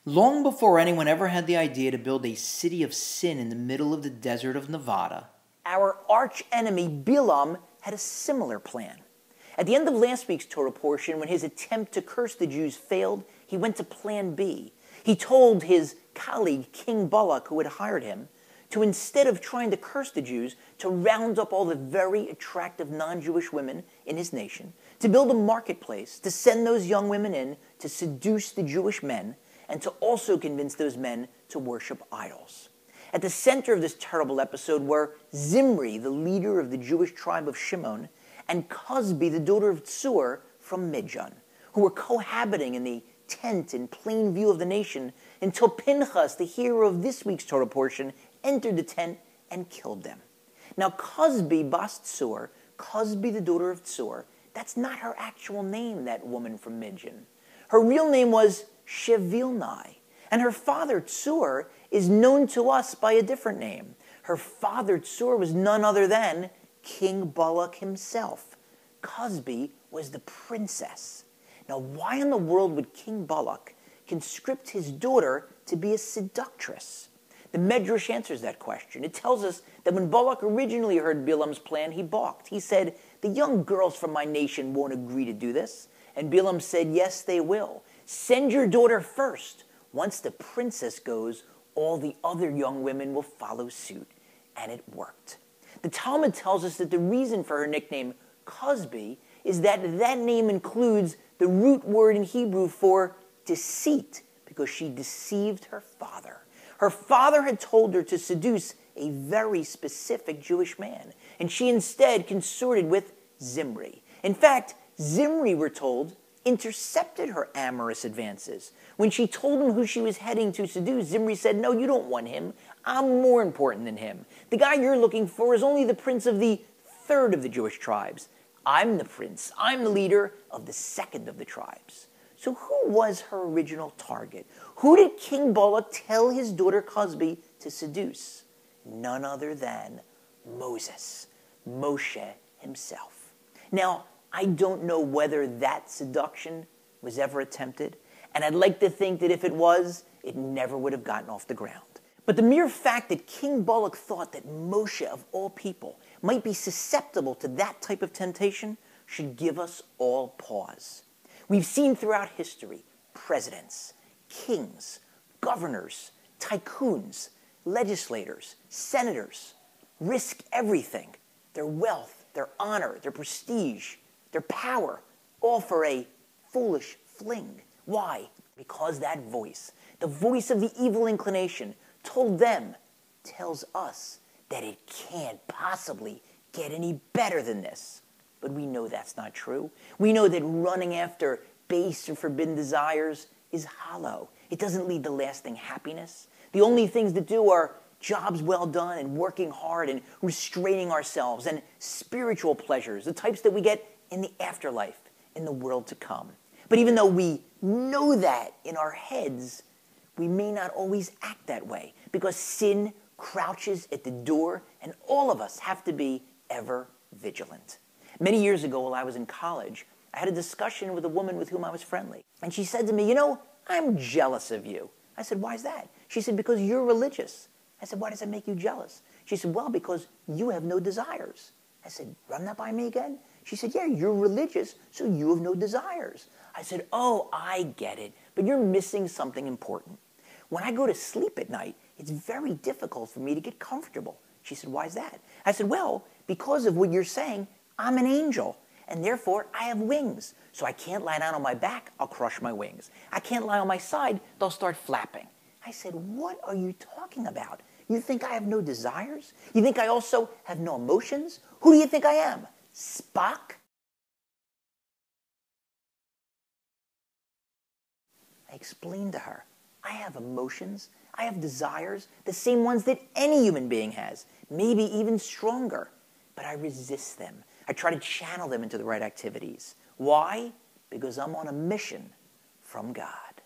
Long before anyone ever had the idea to build a city of sin in the middle of the desert of Nevada, our arch-enemy Bilam had a similar plan. At the end of last week's Torah portion, when his attempt to curse the Jews failed, he went to plan B. He told his colleague, King Balak, who had hired him, to instead of trying to curse the Jews, to round up all the very attractive non-Jewish women in his nation, to build a marketplace, to send those young women in, to seduce the Jewish men, and to also convince those men to worship idols. At the center of this terrible episode were Zimri, the leader of the Jewish tribe of Shimon, and Cozbi, the daughter of Tzur from Midian, who were cohabiting in the tent in plain view of the nation until Pinchas, the hero of this week's Torah portion, entered the tent and killed them. Now, Cozbi bas Tzur, Cozbi, the daughter of Tzur, that's not her actual name, that woman from Midian. Her real name was Shevilnai, and her father, Tzur, is known to us by a different name. Her father, Tzur, was none other than King Balak himself. Cozbi was the princess. Now, why in the world would King Balak conscript his daughter to be a seductress? The Medrash answers that question. It tells us that when Balak originally heard Bilam's plan, he balked. He said, "The young girls from my nation won't agree to do this." And Bilam said, "Yes, they will. Send your daughter first. Once the princess goes, all the other young women will follow suit." And it worked. The Talmud tells us that the reason for her nickname, Cozbi, is that that name includes the root word in Hebrew for deceit, because she deceived her father. Her father had told her to seduce a very specific Jewish man, and she instead consorted with Zimri. In fact, Zimri, we're told, intercepted her amorous advances. When she told him who she was heading to seduce, Zimri said, "No, you don't want him. I'm more important than him. The guy you're looking for is only the prince of the third of the Jewish tribes. I'm the prince. I'm the leader of the second of the tribes." So who was her original target? Who did King Balak tell his daughter Cozbi to seduce? None other than Moses, Moshe himself. Now, I don't know whether that seduction was ever attempted, and I'd like to think that if it was, it never would have gotten off the ground. But the mere fact that King Balak thought that Moshe, of all people, might be susceptible to that type of temptation should give us all pause. We've seen throughout history presidents, kings, governors, tycoons, legislators, senators risk everything, their wealth, their honor, their prestige, their power, all for a foolish fling. Why? Because that voice, the voice of the evil inclination, told them, tells us that it can't possibly get any better than this. But we know that's not true. We know that running after base or forbidden desires is hollow. It doesn't lead to lasting happiness. The only things that do are jobs well done and working hard and restraining ourselves and spiritual pleasures, the types that we get in the afterlife, in the world to come. But even though we know that in our heads, we may not always act that way because sin crouches at the door and all of us have to be ever vigilant. Many years ago while I was in college, I had a discussion with a woman with whom I was friendly. And she said to me, "You know, I'm jealous of you." I said, "Why is that?" She said, "Because you're religious." I said, "Why does that make you jealous?" She said, "Well, because you have no desires." I said, "Run that by me again?" She said, "Yeah, you're religious, so you have no desires." I said, "Oh, I get it, but you're missing something important. When I go to sleep at night, it's very difficult for me to get comfortable." She said, "Why is that?" I said, "Well, because of what you're saying, I'm an angel, and therefore I have wings. So I can't lie down on my back, I'll crush my wings. I can't lie on my side, they'll start flapping." I said, "What are you talking about? You think I have no desires? You think I also have no emotions? Who do you think I am? Spock?" I explained to her, I have emotions, I have desires, the same ones that any human being has, maybe even stronger. But I resist them. I try to channel them into the right activities. Why? Because I'm on a mission from God.